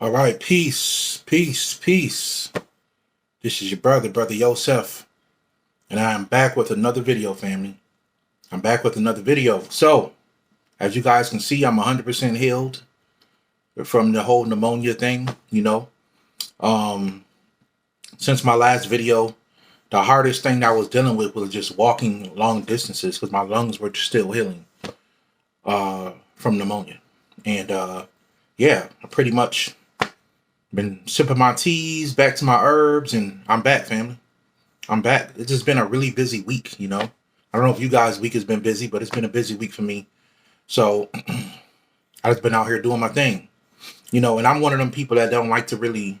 All right, peace, peace, peace. This is your brother Yosef, and I am back with another video, family. I'm back with another video. So, as you guys can see, I'm 100% healed from the whole pneumonia thing, Since my last video, the hardest thing I was dealing with was just walking long distances because my lungs were still healing from pneumonia. And yeah, I pretty much been sipping my teas, back to my herbs, and I'm back, family. I'm back. It's just been a really busy week, I don't know if you guys' week has been busy, but it's been a busy week for me. So I've just been out here doing my thing, and I'm one of them people that don't like to really,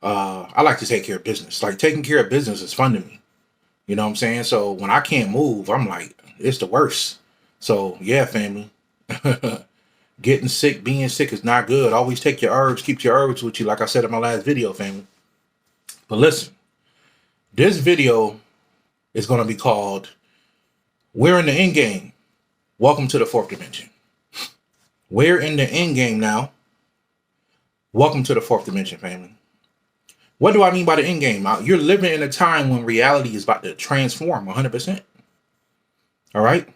I like to take care of business. Like taking care of business is fun to me. You know what I'm saying? So when I can't move, I'm like, it's the worst. So yeah, family. Getting sick, being sick is not good. Always take your herbs, keep your herbs with you, like I said in my last video, family. But listen, this video is going to be called We're in the End Game. Welcome to the fourth dimension. We're in the end game now. Welcome to the fourth dimension, family. What do I mean by the end game? You're living in a time when reality is about to transform 100%. All right?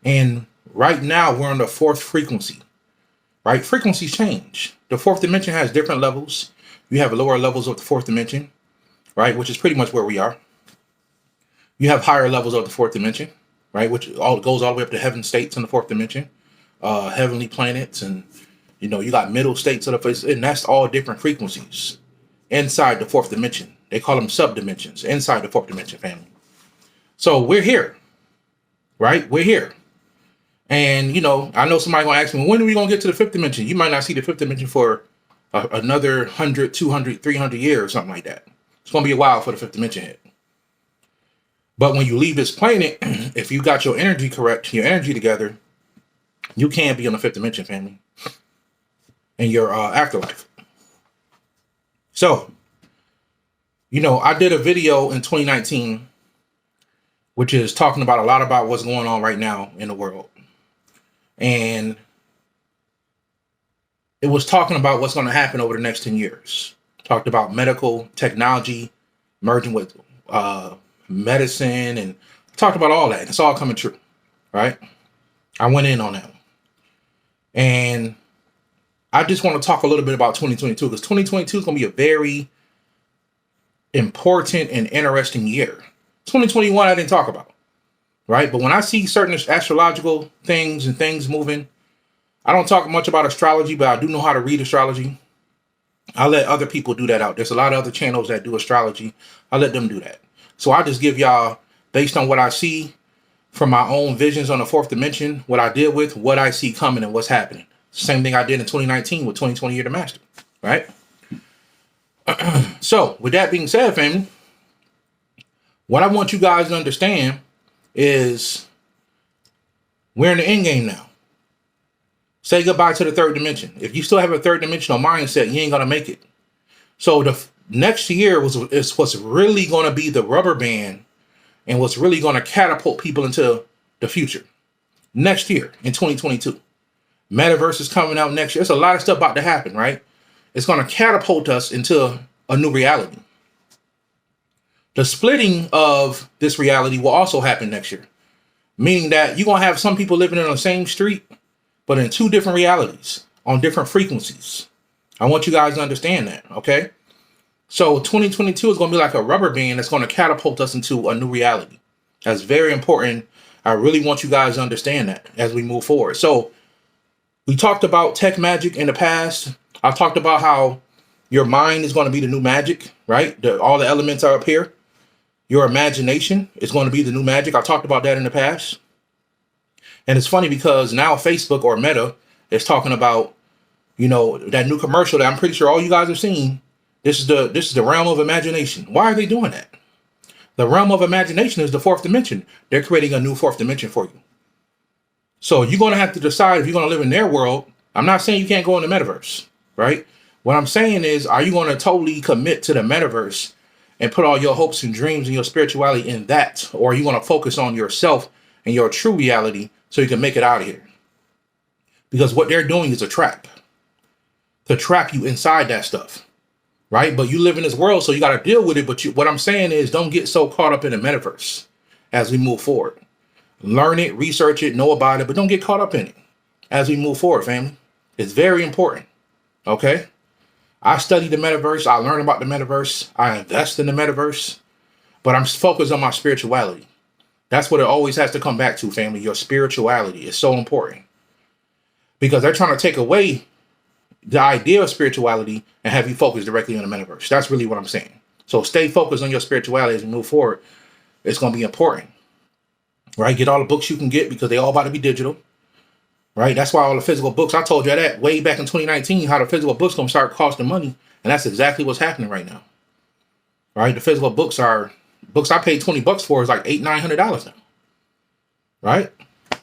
And right now, we're on the fourth frequency. Right? Frequencies change. The fourth dimension has different levels. You have lower levels of the fourth dimension, right? Which is pretty much where we are. You have higher levels of the fourth dimension, right? Which goes all the way up to heaven states in the fourth dimension, heavenly planets, and you got middle states of the face, and that's all different frequencies inside the fourth dimension. They call them subdimensions inside the fourth dimension, family. So we're here, right? We're here. And, I know somebody going to ask me, when are we going to get to the fifth dimension? You might not see the fifth dimension for another 100, 200, 300 years or something like that. It's going to be a while for the fifth dimension hit. But when you leave this planet, if you got your energy correct, your energy together, you can be on the fifth dimension, family, in your afterlife. So, I did a video in 2019, which is talking about a lot about what's going on right now in the world. And it was talking about what's going to happen over the next 10 years. Talked about medical technology merging with medicine, and talked about all that. It's all coming true, right? I went in on that. And I just want to talk a little bit about 2022, because 2022 is going to be a very important and interesting year. 2021 I didn't talk about. Right. But when I see certain astrological things and things moving, I don't talk much about astrology, but I do know how to read astrology. I let other people do that out. There's a lot of other channels that do astrology. I let them do that. So I just give y'all, based on what I see from my own visions on the fourth dimension, what I deal with, what I see coming, and what's happening. Same thing I did in 2019 with 2020 Year to Master. Right. So with that being said, family, what I want you guys to understand is we're in the end game now. Say goodbye to the third dimension. If you still have a third dimensional mindset, you ain't gonna make it. So the next year is what's really gonna be the rubber band and what's really gonna catapult people into the future. Next year in 2022, metaverse is coming out next year. There's a lot of stuff about to happen, right? It's gonna catapult us into a new reality. The splitting of this reality will also happen next year, meaning that you're going to have some people living in the same street, but in two different realities on different frequencies. I want you guys to understand that, okay? So 2022 is going to be like a rubber band that's going to catapult us into a new reality. That's very important. I really want you guys to understand that as we move forward. So we talked about tech magic in the past. I talked about how your mind is going to be the new magic, right? All the elements are up here. Your imagination is going to be the new magic. I talked about that in the past. And it's funny because now Facebook or Meta is talking about, that new commercial that I'm pretty sure all you guys have seen. This is the realm of imagination. Why are they doing that? The realm of imagination is the fourth dimension. They're creating a new fourth dimension for you. So you're going to have to decide if you're going to live in their world. I'm not saying you can't go in the metaverse, right? What I'm saying is, are you going to totally commit to the metaverse and put all your hopes and dreams and your spirituality in that? Or are you going to focus on yourself and your true reality so you can make it out of here? Because what they're doing is a trap. to trap you inside that stuff, right? But you live in this world, so you got to deal with it. But what I'm saying is, don't get so caught up in the metaverse as we move forward. Learn it, research it, know about it, but don't get caught up in it as we move forward, family. It's very important, okay? I study the metaverse. I learn about the metaverse. I invest in the metaverse, but I'm focused on my spirituality. That's what it always has to come back to, family. Your spirituality is so important because they're trying to take away the idea of spirituality and have you focus directly on the metaverse. That's really what I'm saying. So stay focused on your spirituality as we move forward. It's going to be important, right? Get all the books you can get because they all about to be digital, right? That's why all the physical books, I told you that way back in 2019, how the physical books going to start costing money. And that's exactly what's happening right now, right? The physical books are books I paid $20 for is like $800-900 now, right?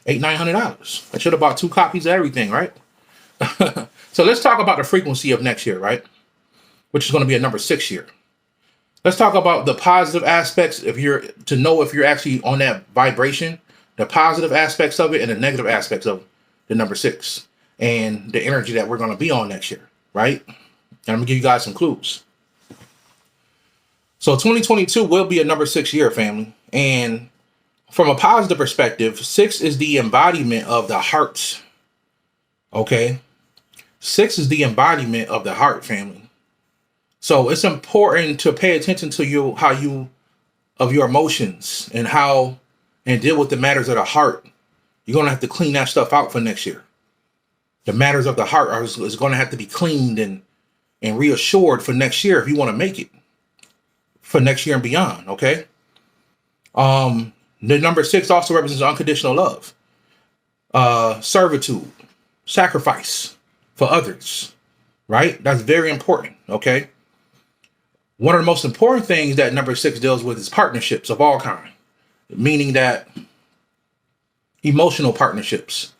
$800-900. I should have bought 2 copies of everything, right? So let's talk about the frequency of next year, right? Which is going to be a number 6 year. Let's talk about the positive aspects if you're actually on that vibration, the positive aspects of it and the negative aspects of the number 6 and the energy that we're going to be on next year, right? And I'm going to give you guys some clues. So 2022 will be a number 6 year, family. And from a positive perspective, 6 is the embodiment of the heart. Okay. 6 is the embodiment of the heart, family. So it's important to pay attention to your emotions and deal with the matters of the heart. You're going to have to clean that stuff out for next year. The matters of the heart is going to have to be cleaned and reassured for next year if you want to make it for next year and beyond. Okay. The number 6 also represents unconditional love, servitude, sacrifice for others, right? That's very important. Okay. One of the most important things that number 6 deals with is partnerships of all kind, meaning that emotional partnerships,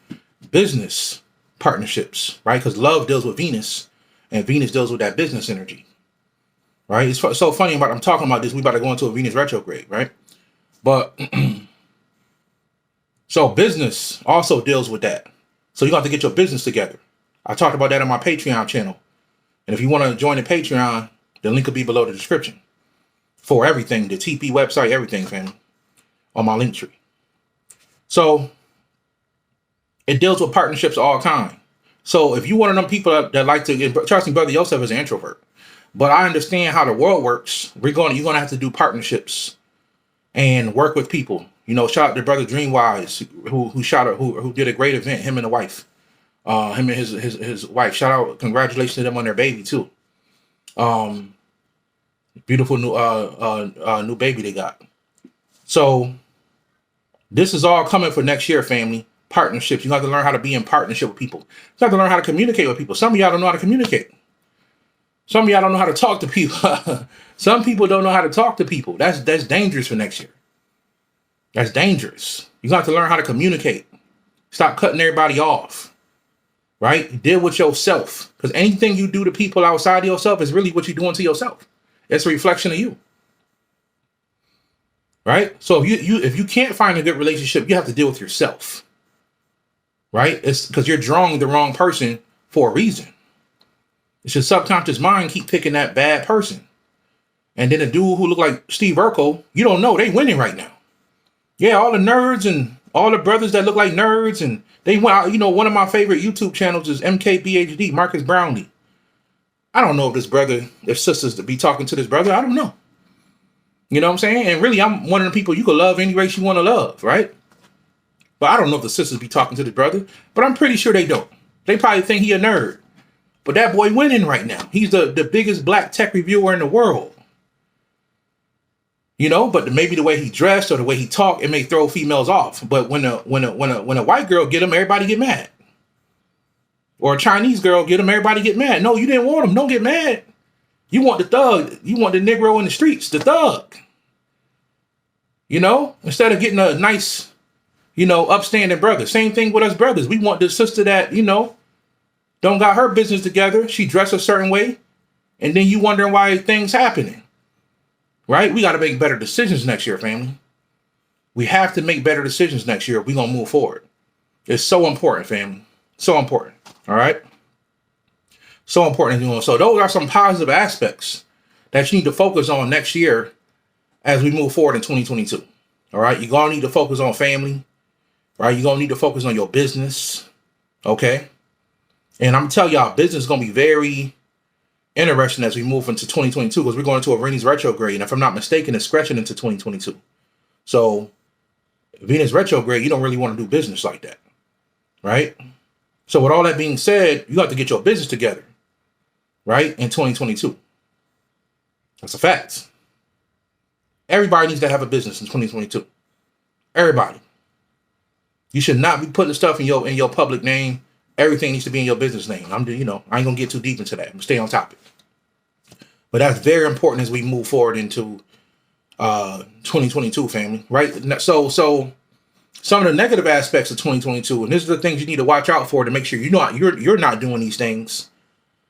business partnerships, right? Because love deals with Venus and Venus deals with that business energy, right? It's so funny I'm talking about this. We about to go into a Venus retrograde, right? But so business also deals with that. So you have to get your business together. I talked about that on my Patreon channel. And if you want to join the Patreon, the link will be below the description for everything, the TP website, everything, family, on my link tree. So it deals with partnerships of all kind. So if you're one of them people that like to, trust me, Brother Yosef is an introvert, but I understand how the world works. You're going to have to do partnerships and work with people. You know, shout out to Brother Dreamwise, who did a great event, him and the wife. Him and his wife. Shout out, congratulations to them on their baby too. Beautiful new baby they got. So this is all coming for next year, family. Partnerships. You have to learn how to be in partnership with people. You have to learn how to communicate with people. Some of y'all don't know how to communicate. Some of y'all don't know how to talk to people. Some people don't know how to talk to people. That's dangerous for next year. That's dangerous. You have to learn how to communicate. Stop cutting everybody off. Right? Deal with yourself. Because anything you do to people outside of yourself is really what you're doing to yourself. It's a reflection of you. Right? So if you can't find a good relationship, you have to deal with yourself. Right? It's because you're drawing the wrong person for a reason. It's your subconscious mind keep picking that bad person. And then a dude who look like Steve Urkel, you don't know, they winning right now. Yeah, all the nerds and all the brothers that look like nerds, and they went out, you know, one of my favorite YouTube channels is MKBHD, Marcus Brownlee. I don't know if sisters to be talking to this brother. I don't know. You know what I'm saying? And really, I'm one of the people you can love any race you want to love, right? But I don't know if the sisters be talking to this brother, but I'm pretty sure they don't. They probably think he a nerd. But that boy winning right now. He's the biggest black tech reviewer in the world. You know, but maybe the way he dressed or the way he talked, it may throw females off. But when a white girl get him, everybody get mad. Or a Chinese girl get him, everybody get mad. No, you didn't want him. Don't get mad. You want the thug. You want the Negro in the streets, the thug. You know, instead of getting a nice, you know, upstanding brother. Same thing with us brothers. We want the sister that, you know, don't got her business together. She dressed a certain way. And then you wondering why things happening. Right? We got to make better decisions next year, family. We have to make better decisions next year if we're going to move forward. It's so important, family. So important. All right. So important as you want. So those are some positive aspects that you need to focus on next year as we move forward in 2022. All right. You're going to need to focus on family, right? You're going to need to focus on your business. Okay. And I'm telling y'all, business is going to be very interesting as we move into 2022 because we're going into a Venus retrograde. And if I'm not mistaken, it's stretching into 2022. So Venus retrograde, you don't really want to do business like that. Right. So with all that being said, you have to get your business together. Right. In 2022. That's a fact. Everybody needs to have a business in 2022. Everybody. You should not be putting stuff in your public name. Everything needs to be in your business name. I ain't gonna get too deep into that. I'm gonna stay on topic. But that's very important as we move forward into 2022, family. Right. So some of the negative aspects of 2022, and these are the things you need to watch out for to make sure you're not doing these things,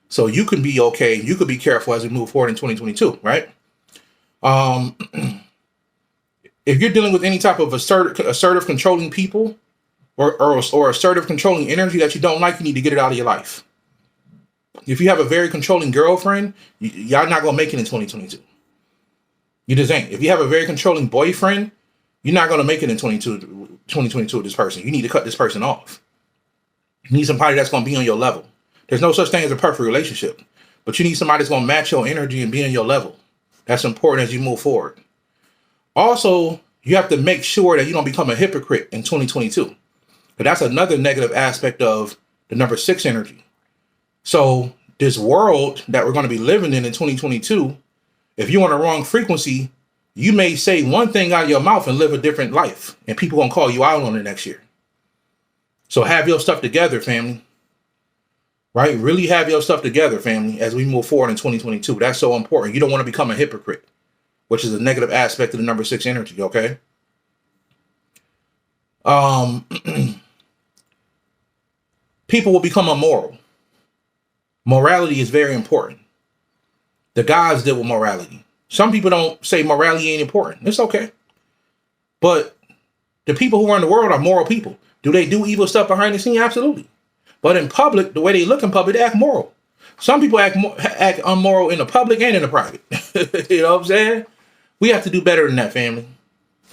so you can be okay. You could be careful as we move forward in 2022. Right. If you're dealing with any type of assertive controlling people or assertive controlling energy that you don't like, you need to get it out of your life. If you have a very controlling girlfriend, y'all not going to make it in 2022. You just ain't. If you have a very controlling boyfriend, you're not going to make it in 2022 with this person. You need to cut this person off. You need somebody that's going to be on your level. There's no such thing as a perfect relationship, but you need somebody that's going to match your energy and be on your level. That's important as you move forward. Also, you have to make sure that you don't become a hypocrite in 2022. But that's another negative aspect of the number 6 energy. So this world that we're going to be living in 2022, if you're on the wrong frequency, you may say one thing out of your mouth and live a different life. And people going to call you out on it next year. So have your stuff together, family. Right? Really have your stuff together, family, as we move forward in 2022. That's so important. You don't want to become a hypocrite, which is a negative aspect of the number 6 energy, okay? People will become immoral. Morality is very important. The gods deal with morality. Some people don't say morality ain't important. It's okay. But the people who run the world are moral people. Do they do evil stuff behind the scene? Absolutely. But in public, the way they look in public, they act moral. Some people act unmoral in the public and in the private. You know what I'm saying? We have to do better than that, family.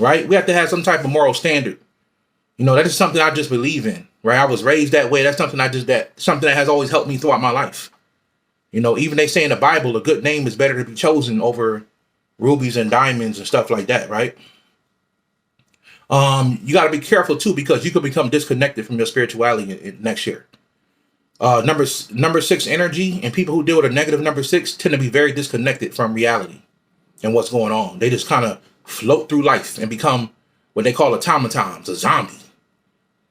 Right? We have to have some type of moral standard. That is something I just believe in. Right? I was raised that way. That's something something that has always helped me throughout my life. Even they say in the Bible, a good name is better to be chosen over rubies and diamonds and stuff like that, right? You got to be careful too, because you could become disconnected from your spirituality next year. Number 6 energy and people who deal with a negative number 6 tend to be very disconnected from reality and what's going on. They just kind of float through life and become what they call automatons, a zombie.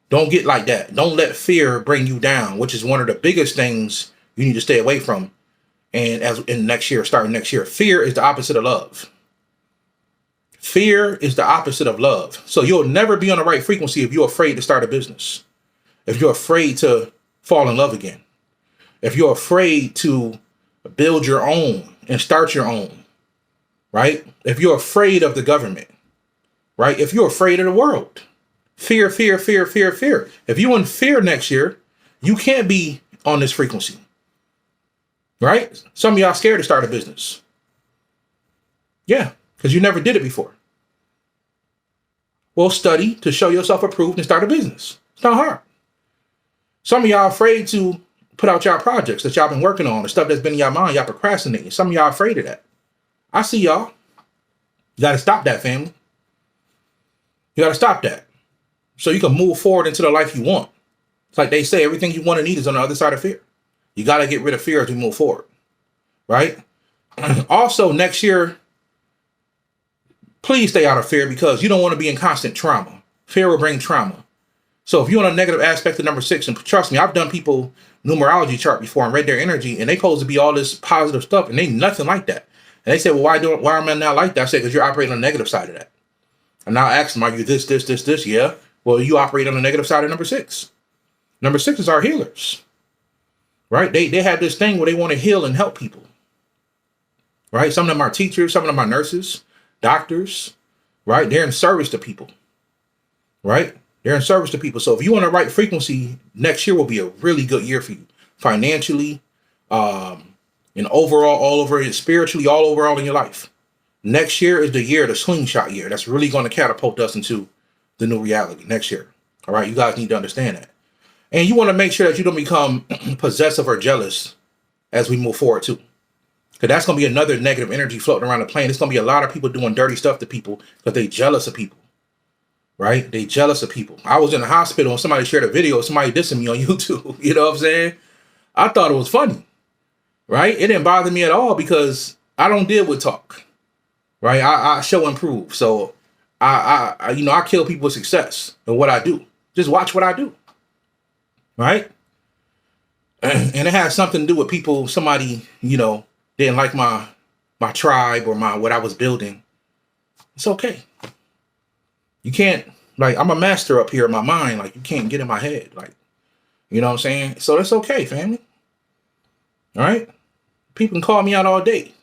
Don't get like that. Don't let fear bring you down, which is one of the biggest things you need to stay away from. And starting next year, fear is the opposite of love. Fear is the opposite of love. So you'll never be on the right frequency if you're afraid to start a business. If you're afraid to fall in love again. If you're afraid to build your own and start your own. Right? If you're afraid of the government. Right? If you're afraid of the world. Fear, fear, fear, fear, fear. If you're in fear next year, you can't be on this frequency. Right? Some of y'all scared to start a business. Yeah, because you never did it before. Well, study to show yourself approved and start a business. It's not hard. Some of y'all afraid to put out y'all projects that y'all been working on, the stuff that's been in y'all mind, y'all procrastinating. Some of y'all afraid of that. I see y'all. You got to stop that, family. You got to stop that. So you can move forward into the life you want. It's like they say, everything you want and need is on the other side of fear. You got to get rid of fear as we move forward. Right? Also, next year, please stay out of fear because you don't want to be in constant trauma. Fear will bring trauma. So if you're on a negative aspect of number 6, and trust me, I've done people numerology chart before and read their energy, and they supposed to be all this positive stuff, and they nothing like that. And they say, well, why am I not like that? I say, because you're operating on the negative side of that. And now I ask them, are you this, this, this, this? Yeah. Well, you operate on the negative side of number 6. Number 6 are healers. Right? They have this thing where they want to heal and help people. Right? Some of them are teachers, some of them are nurses, doctors. Right? They're in service to people. Right? They're in service to people. So if you're on the right frequency, next year will be a really good year for you. Financially, And overall, all over it, spiritually, all overall in your life. Next year is the year, the slingshot year. That's really going to catapult us into the new reality next year. All right, you guys need to understand that. And you want to make sure that you don't become possessive or jealous as we move forward too. Because that's going to be another negative energy floating around the plane. It's going to be a lot of people doing dirty stuff to people because they jealous of people. Right? They jealous of people. I was in the hospital and somebody shared a video of somebody dissing me on YouTube. You know what I'm saying? I thought it was funny. Right? It didn't bother me at all because I don't deal with talk. Right? I show and prove. So I kill people with success and what I do. Just watch what I do. Right? And it has something to do with people, somebody, didn't like my tribe or what I was building. It's okay. You can't, I'm a master up here in my mind. You can't get in my head. You know what I'm saying? So that's okay, family. All right? People can call me out all day.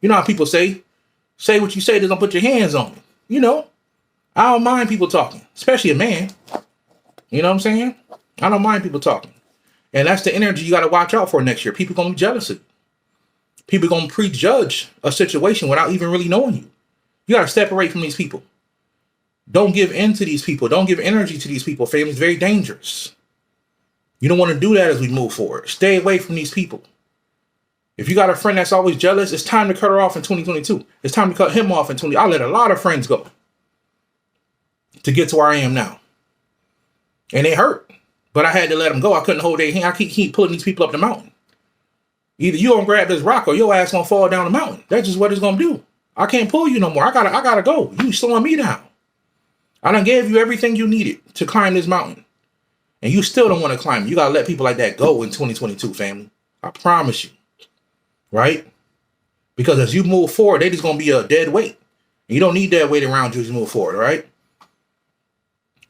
You know how people say what you say, just don't put your hands on me. I don't mind people talking, especially a man. You know what I'm saying? I don't mind people talking. And that's the energy you got to watch out for next year. People going to be jealous of you. People going to prejudge a situation without even really knowing you. You got to separate from these people. Don't give in to these people. Don't give energy to these people, family. It's very dangerous. You don't want to do that as we move forward. Stay away from these people. If you got a friend that's always jealous, it's time to cut her off in 2022. It's time to cut him off in 2020. I let a lot of friends go to get to where I am now. And it hurt. But I had to let them go. I couldn't hold their hand. I keep pulling these people up the mountain. Either you gonna grab this rock or your ass gonna fall down the mountain. That's just what it's gonna do. I can't pull you no more. I gotta go. You slowing me down. I done gave you everything you needed to climb this mountain. And you still don't want to climb. You gotta let people like that go in 2022, family. I promise you. Right? Because as you move forward, they just gonna be a dead weight. And you don't need that weight around you as you move forward, right?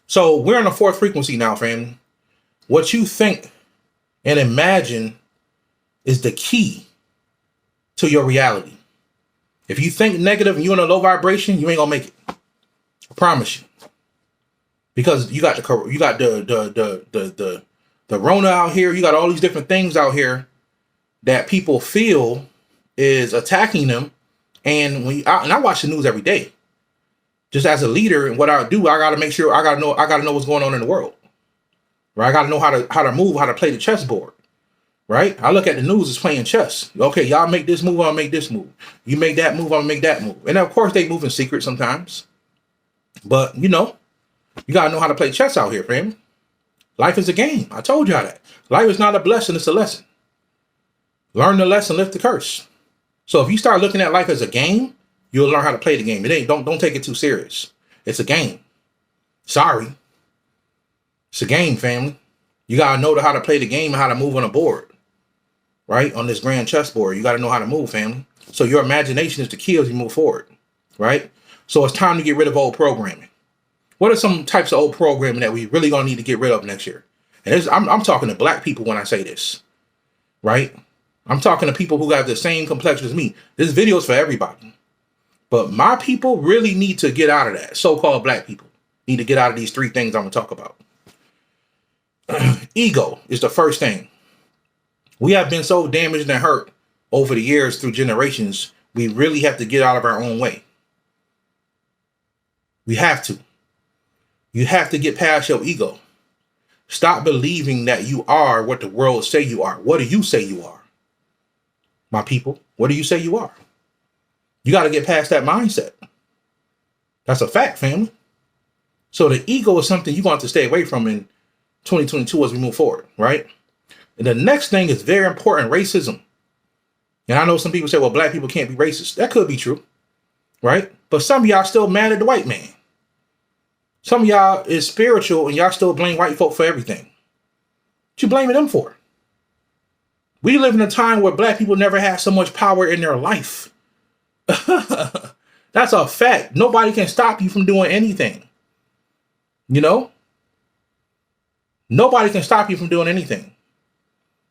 So we're on the fourth frequency now, family. What you think and imagine is the key to your reality. If you think negative and you're in a low vibration, you ain't gonna make it. I promise you. Because you got the Rona out here, you got all these different things out here that people feel is attacking them. And I watch the news every day. Just as a leader, and what I do, I gotta make sure I gotta know what's going on in the world. Right? I gotta know how to move, how to play the chessboard. Right? I look at the news as playing chess. Okay, y'all make this move, I'll make this move. You make that move, I'll make that move. And of course they move in secret sometimes. But you gotta know how to play chess out here, family. Life is a game. I told y'all that. Life is not a blessing, it's a lesson. Learn the lesson, lift the curse. So if you start looking at life as a game, you'll learn how to play the game. It ain't don't take it too serious. It's a game. Sorry. It's a game, family. You gotta know how to play the game and how to move on a board. Right? On this grand chessboard. You gotta know how to move, family. So your imagination is the key as you move forward. Right? So it's time to get rid of old programming. What are some types of old programming that we really gonna need to get rid of next year? And I'm talking to black people when I say this. Right? I'm talking to people who got the same complexion as me. This video is for everybody. But my people really need to get out of that. So-called black people need to get out of these three things I'm going to talk about. Ego is the first thing. We have been so damaged and hurt over the years through generations. We really have to get out of our own way. We have to. You have to get past your ego. Stop believing that you are what the world say you are. What do you say you are? My people, what do you say you are? You got to get past that mindset. That's a fact, family. So the ego is something you're going to have to stay away from in 2022 as we move forward, right? And the next thing is very important, racism. And I know some people say, well, black people can't be racist. That could be true, right? But some of y'all still mad at the white man. Some of y'all is spiritual and y'all still blame white folk for everything. What you blaming them for? We live in a time where black people never had so much power in their life. That's a fact. Nobody can stop you from doing anything. Nobody can stop you from doing anything.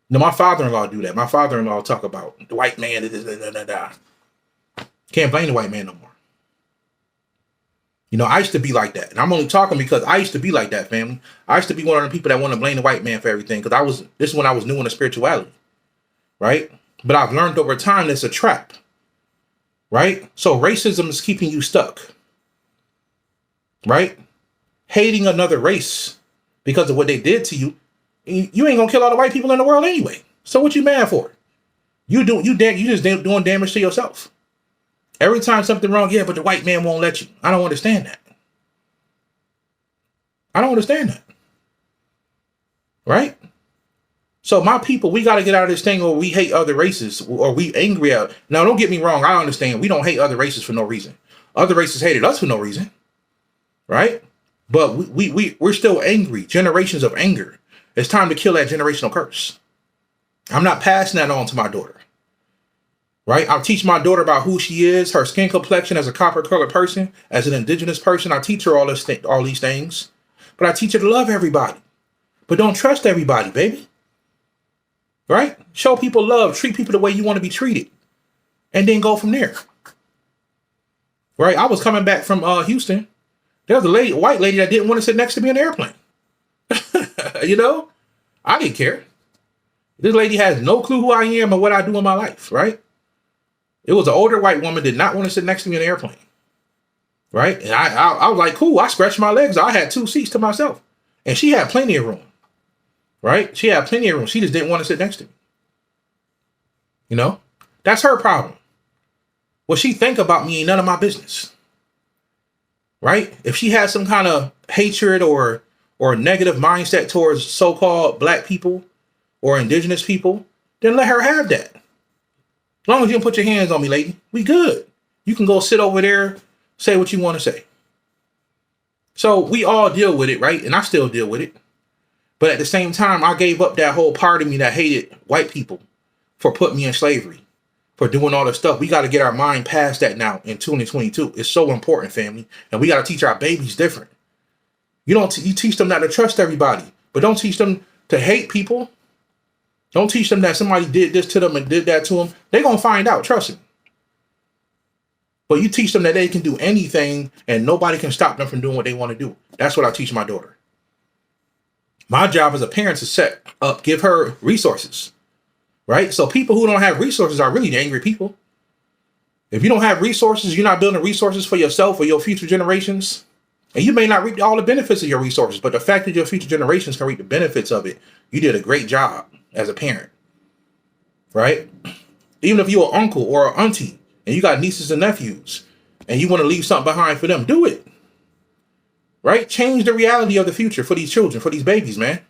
My father-in-law do that. My father-in-law talk about the white man. Can't blame the white man no more. I used to be like that. And I'm only talking because I used to be like that, family. I used to be one of the people that want to blame the white man for everything. Because this is when I was new in the spirituality. right? But I've learned over time it's a trap, right? So racism is keeping you stuck, right? Hating another race because of what they did to you, you ain't gonna kill all the white people in the world anyway. So what you mad for? You just doing damage to yourself. Every time something wrong, yeah, but the white man won't let you. I don't understand that. I don't understand that. Right? So my people, we got to get out of this thing where we hate other races or we angry at. Now, don't get me wrong. I understand. We don't hate other races for no reason. Other races hated us for no reason. Right? But we're still angry. Generations of anger. It's time to kill that generational curse. I'm not passing that on to my daughter. Right? I'll teach my daughter about who she is, her skin complexion as a copper colored person, as an indigenous person. I teach her all these things. But I teach her to love everybody. But don't trust everybody, baby. Right? Show people love. Treat people the way you want to be treated. And then go from there. Right? I was coming back from Houston. There was a white lady that didn't want to sit next to me in the airplane. You know? I didn't care. This lady has no clue who I am or what I do in my life. Right? It was an older white woman did not want to sit next to me in the airplane. Right? And I was like, cool. I scratched my legs. I had 2 seats to myself. And she had plenty of room. Right? She had plenty of room. She just didn't want to sit next to me. You know? That's her problem. What she think about me ain't none of my business. Right? If she has some kind of hatred or negative mindset towards so-called black people or indigenous people, then let her have that. As long as you don't put your hands on me, lady, we good. You can go sit over there, say what you want to say. So we all deal with it, right? And I still deal with it. But at the same time, I gave up that whole part of me that hated white people for putting me in slavery, for doing all this stuff. We got to get our mind past that now in 2022. It's so important, family. And we got to teach our babies different. You teach them not to trust everybody, but don't teach them to hate people. Don't teach them that somebody did this to them and did that to them. They're going to find out, trust me. But you teach them that they can do anything and nobody can stop them from doing what they want to do. That's what I teach my daughter. My job as a parent is to give her resources, right? So people who don't have resources are really the angry people. If you don't have resources, you're not building resources for yourself or your future generations. And you may not reap all the benefits of your resources, but the fact that your future generations can reap the benefits of it, you did a great job as a parent, right? Even if you're an uncle or an auntie and you got nieces and nephews and you want to leave something behind for them, do it. Right? Change the reality of the future for these children, for these babies, man.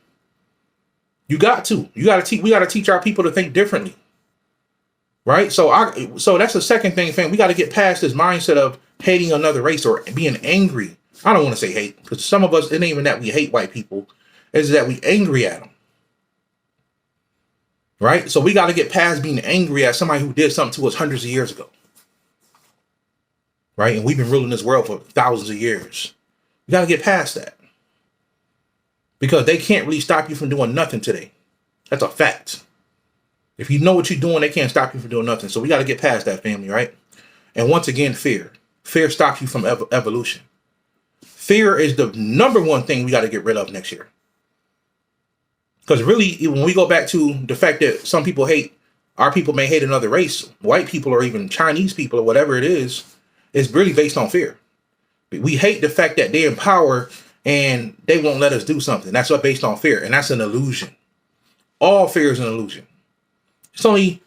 You got to. We got to teach our people to think differently. Right? So that's the second thing, fam. We got to get past this mindset of hating another race or being angry. I don't want to say hate, because some of us, it ain't even that we hate white people, it's that we angry at them. Right? So we got to get past being angry at somebody who did something to us hundreds of years ago. Right? And we've been ruling this world for thousands of years. You got to get past that. Because they can't really stop you from doing nothing today. That's a fact. If you know what you're doing, they can't stop you from doing nothing. So we got to get past that, family, right? And once again, fear. Fear stops you from evolution. Fear is the number one thing we got to get rid of next year. Because really, when we go back to the fact that some people hate, our people may hate another race, white people or even Chinese people or whatever it is, it's really based on fear. We hate the fact that they're in power and they won't let us do something. That's what based on fear. And that's an illusion. All fear is an illusion. It's only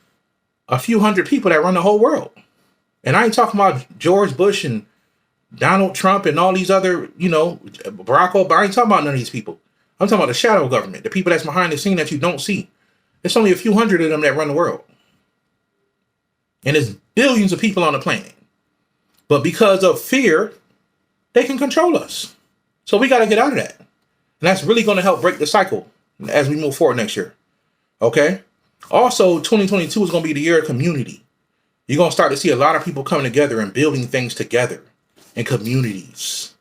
a few hundred people that run the whole world. And I ain't talking about George Bush and Donald Trump and all these other, Barack Obama. I ain't talking about none of these people. I'm talking about the shadow government, the people that's behind the scene that you don't see. It's only a few hundred of them that run the world. And there's billions of people on the planet. But because of fear, they can control us. So we got to get out of that. And that's really going to help break the cycle as we move forward next year. Okay? Also, 2022 is going to be the year of community. You're going to start to see a lot of people coming together and building things together in communities.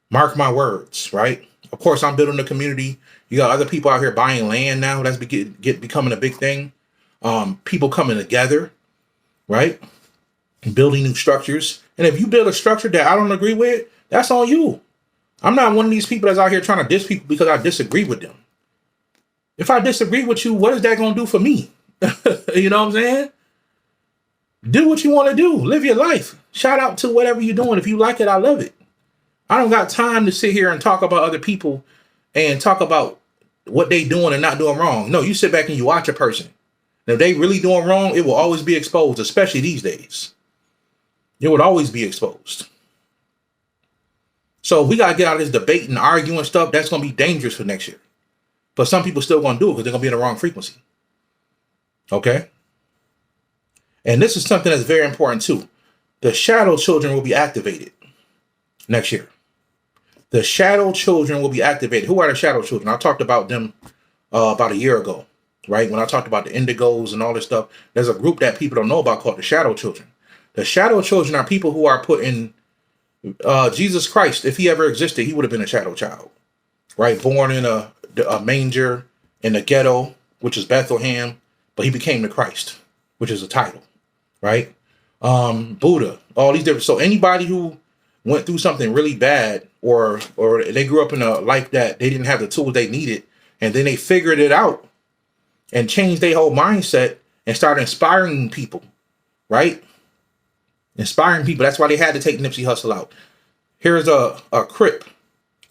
Mark my words, right? Of course, I'm building a community. You got other people out here buying land now. That's becoming a big thing. People coming together, right? Building new structures. And if you build a structure that I don't agree with, that's on you. I'm not one of these people that's out here trying to diss people because I disagree with them. If I disagree with you, what is that going to do for me? You know what I'm saying? Do what you want to do. Live your life. Shout out to whatever you're doing. If you like it, I love it. I don't got time to sit here and talk about other people and talk about what they doing and not doing wrong. No, you sit back and you watch a person. And if they really doing wrong, it will always be exposed, especially these days. It would always be exposed. So we got to get out of this debate and arguing stuff. That's going to be dangerous for next year. But some people still going to do it because they're going to be in the wrong frequency. Okay? And this is something that's very important too. The shadow children will be activated next year. The shadow children will be activated. Who are the shadow children? I talked about them about a year ago, right? When I talked about the indigos and all this stuff, there's a group that people don't know about called the shadow children. The shadow children are people who are put in Jesus Christ. If he ever existed, he would have been a shadow child, right? Born in a manger in the ghetto, which is Bethlehem, but he became the Christ, which is a title, right? Buddha, all these different. So anybody who went through something really bad, or they grew up in a life that they didn't have the tools they needed, and then they figured it out and changed their whole mindset and started inspiring people, right? Inspiring people. That's why they had to take Nipsey Hussle out. Here's a Crip,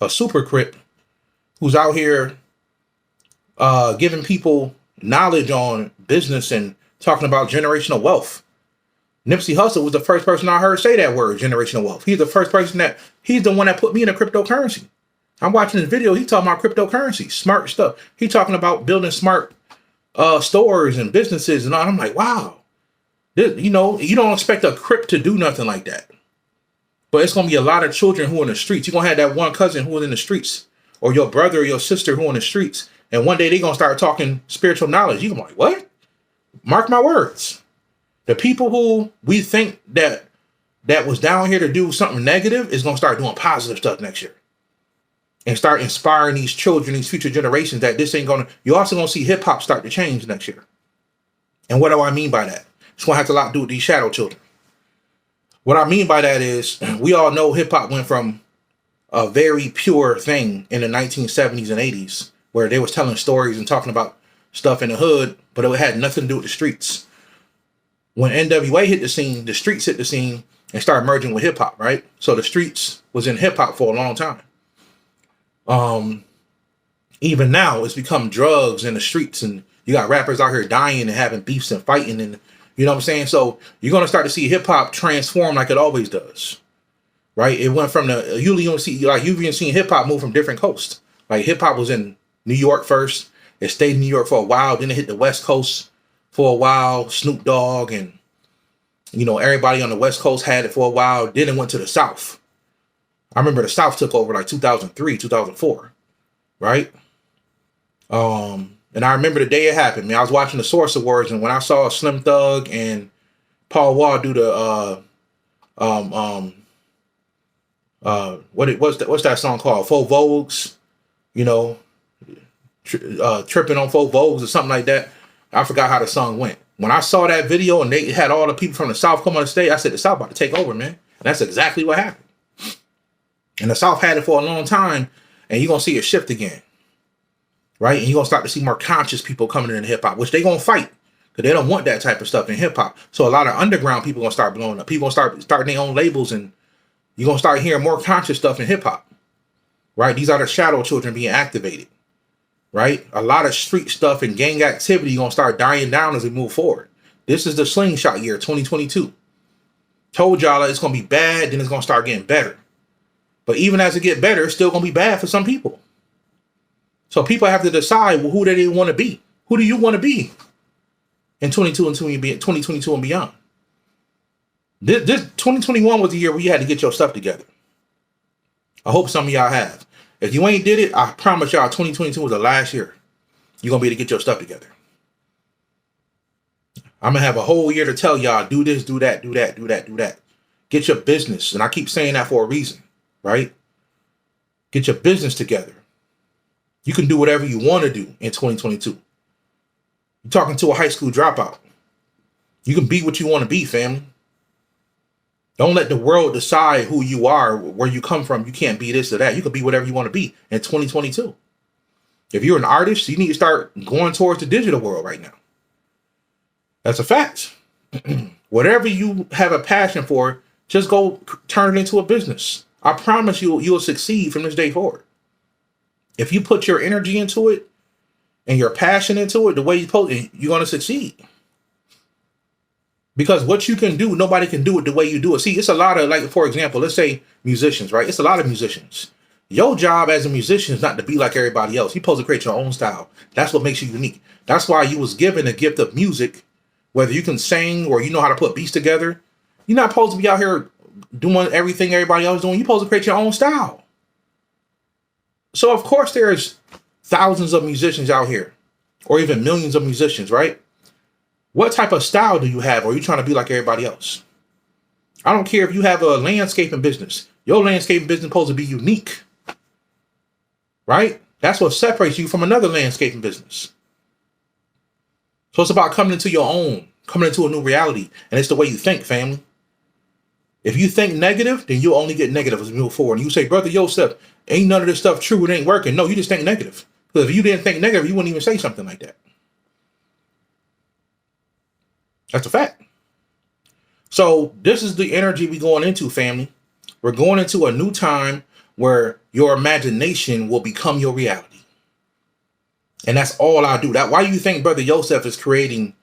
a super Crip, who's out here giving people knowledge on business and talking about generational wealth. Nipsey Hussle was the first person I heard say that word, generational wealth. He's the first person he's the one that put me into cryptocurrency. I'm watching this video. He's talking about cryptocurrency, smart stuff. He's talking about building smart stores and businesses and all. I'm like, wow. You don't expect a Crip to do nothing like that. But it's going to be a lot of children who are in the streets. You're going to have that one cousin who is in the streets, or your brother or your sister who are in the streets. And one day they're going to start talking spiritual knowledge. You're going to be like, what? Mark my words. The people who we think that was down here to do something negative is going to start doing positive stuff next year. And start inspiring these children, these future generations that this ain't going to... You're also going to see hip-hop start to change next year. And what do I mean by that? It's going to have a lot to do with these shadow children. What I mean by that is, we all know hip-hop went from a very pure thing in the 1970s and 80s, where they was telling stories and talking about stuff in the hood, but it had nothing to do with the streets. When NWA hit the scene, the streets hit the scene and started merging with hip-hop, right? So the streets was in hip-hop for a long time. Even now, it's become drugs in the streets, and you got rappers out here dying and having beefs and fighting, and you know what I'm saying? So you're going to start to see hip-hop transform like it always does, right? It went from you've even seen hip-hop move from different coasts. Like hip-hop was in New York first. It stayed in New York for a while. Then it hit the West Coast for a while. Snoop Dogg and, everybody on the West Coast had it for a while. Then it went to the South. I remember the South took over like 2003, 2004, right? And I remember the day it happened. Man, I was watching the Source Awards, and when I saw Slim Thug and Paul Wall do the what's that song called? Faux Vogues, tripping on Faux Vogues or something like that. I forgot how the song went. When I saw that video and they had all the people from the South come on the stage, I said the South about to take over, man. And that's exactly what happened. And the South had it for a long time, and you're gonna see it shift again. Right? And you're going to start to see more conscious people coming in hip-hop, which they're going to fight because they don't want that type of stuff in hip-hop. So a lot of underground people going to start blowing up. People going to start starting their own labels, and you're going to start hearing more conscious stuff in hip-hop. Right? These are the shadow children being activated. Right? A lot of street stuff and gang activity going to start dying down as we move forward. This is the slingshot year, 2022. Told y'all it's going to be bad, then it's going to start getting better. But even as it gets better, it's still going to be bad for some people. So people have to decide, well, who do they want to be? Who do you want to be in 2022 and beyond? This 2021 was the year where you had to get your stuff together. I hope some of y'all have. If you ain't did it, I promise y'all 2022 was the last year you're going to be able to get your stuff together. I'm going to have a whole year to tell y'all, do this, do that, do that, do that, do that. Get your business. And I keep saying that for a reason, right? Get your business together. You can do whatever you want to do in 2022. You're talking to a high school dropout. You can be what you want to be, family. Don't let the world decide who you are, where you come from. You can't be this or that. You can be whatever you want to be in 2022. If you're an artist, you need to start going towards the digital world right now. That's a fact. Whatever you have a passion for, just go turn it into a business. I promise you'll succeed from this day forward. If you put your energy into it and your passion into it, the way you're going to succeed. Because what you can do, nobody can do it the way you do it. See, it's a lot of, like, for example, let's say musicians, right? It's a lot of musicians. Your job as a musician is not to be like everybody else. You're supposed to create your own style. That's what makes you unique. That's why you was given the gift of music, whether you can sing or you know how to put beats together. You're not supposed to be out here doing everything everybody else is doing. You're supposed to create your own style. So, of course, there's thousands of musicians out here, or even millions of musicians, right? What type of style do you have? Or are you trying to be like everybody else? I don't care if you have a landscaping business. Your landscaping business is supposed to be unique, right? That's what separates you from another landscaping business. So it's about coming into your own, coming into a new reality. And it's the way you think, family. If you think negative, then you'll only get negative as we move forward. And you say, brother Joseph, ain't none of this stuff true. It ain't working. No, you just think negative. Because if you didn't think negative, you wouldn't even say something like that. That's a fact. So this is the energy we're going into, family. We're going into a new time where your imagination will become your reality. And that's all I do. Why do you think Brother Joseph is creating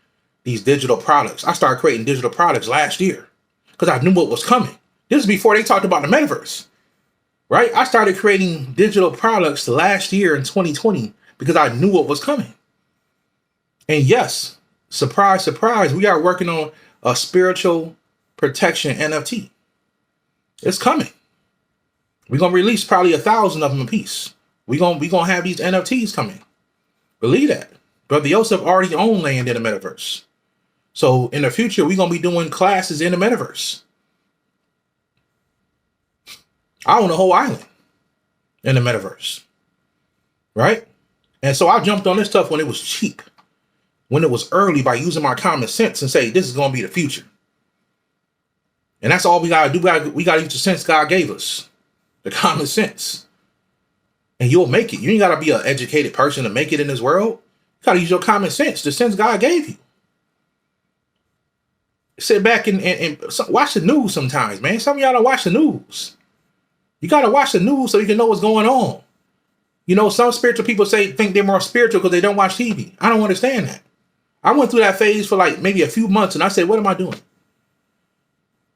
these digital products? I started creating digital products last year because I knew what was coming. This is before they talked about the metaverse, right? I started creating digital products last year in 2020 because I knew what was coming. And yes, surprise, surprise, we are working on a spiritual protection NFT. It's coming. We're going to release probably 1,000 of them a piece. We're going to have these NFTs coming. Believe that. Brother Joseph already owned land in the metaverse. So in the future, we're going to be doing classes in the metaverse. I own a whole island in the metaverse. Right? And so I jumped on this stuff when it was cheap. When it was early, by using my common sense and say, this is going to be the future. And that's all we got to do. We got to use the sense God gave us. The common sense. And you'll make it. You ain't got to be an educated person to make it in this world. You got to use your common sense, the sense God gave you. Sit back and watch the news sometimes, man. Some of y'all don't watch the news. You got to watch the news so you can know what's going on. You know, some spiritual people think they're more spiritual because they don't watch TV. I don't understand that. I went through that phase for like maybe a few months and I said, what am I doing?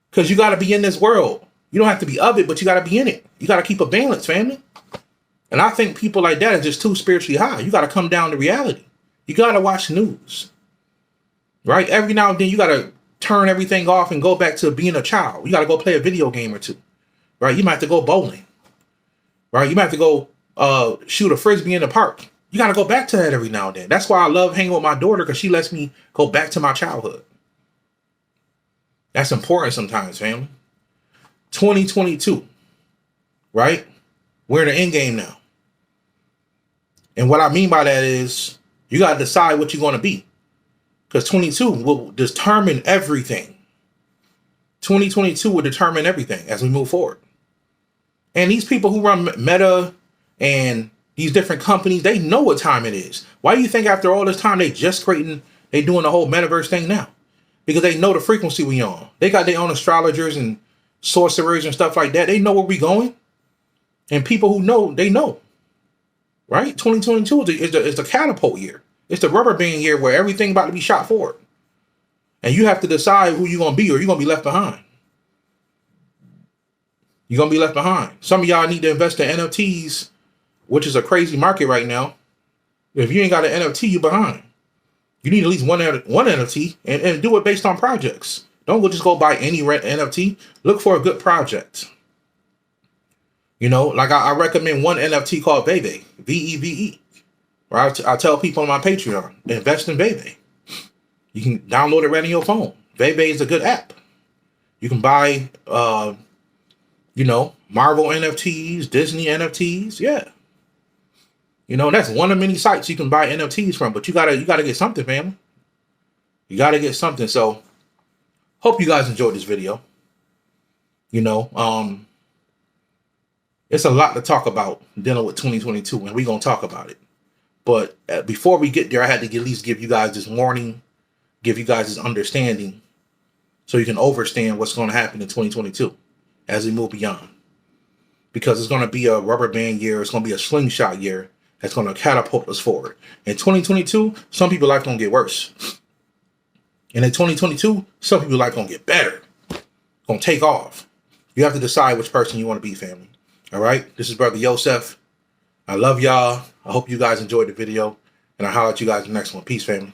Because you got to be in this world. You don't have to be of it, but you got to be in it. You got to keep a balance, family. And I think people like that are just too spiritually high. You got to come down to reality. You got to watch the news. Right? Every now and then you got to turn everything off and go back to being a child. You got to go play a video game or two. Right? You might have to go bowling. Right? You might have to go shoot a frisbee in the park. You got to go back to that every now and then. That's why I love hanging with my daughter, because she lets me go back to my childhood. That's important sometimes, family. 2022. Right? We're in the end game now. And what I mean by that is you got to decide what you're going to be. Because 22 will determine everything. 2022 will determine everything as we move forward. And these people who run Meta and these different companies, they know what time it is. Why do you think after all this time they doing the whole metaverse thing now? Because they know the frequency we on. They got their own astrologers and sorcerers and stuff like that. They know where we going. And people who know, they know. Right? 2022 is the catapult year. It's the rubber band year where everything about to be shot forward. And you have to decide who you're going to be, or you're going to be left behind. You're going to be left behind. Some of y'all need to invest in NFTs, which is a crazy market right now. If you ain't got an NFT, you're behind. You need at least one NFT and do it based on projects. Don't just go buy any NFT. Look for a good project. You know, like I recommend one NFT called Veve, Veve. Right? I tell people on my Patreon, invest in Veve. You can download it right on your phone. Veve is a good app. You can buy, Marvel NFTs, Disney NFTs. Yeah. You know, that's one of many sites you can buy NFTs from, but you gotta get something, family. You gotta get something. So hope you guys enjoyed this video. It's a lot to talk about dealing with 2022, and we're going to talk about it. But before we get there, I had to at least give you guys this warning. give you guys this understanding so you can understand what's going to happen in 2022 as we move beyond. Because it's going to be a rubber band year. It's going to be a slingshot year that's going to catapult us forward. In 2022, some people's life going to get worse. And in 2022, some people's life going to get better. Going to take off. You have to decide which person you want to be, family. All right? This is Brother Yosef. I love y'all. I hope you guys enjoyed the video. And I'll holler at you guys in the next one. Peace, family.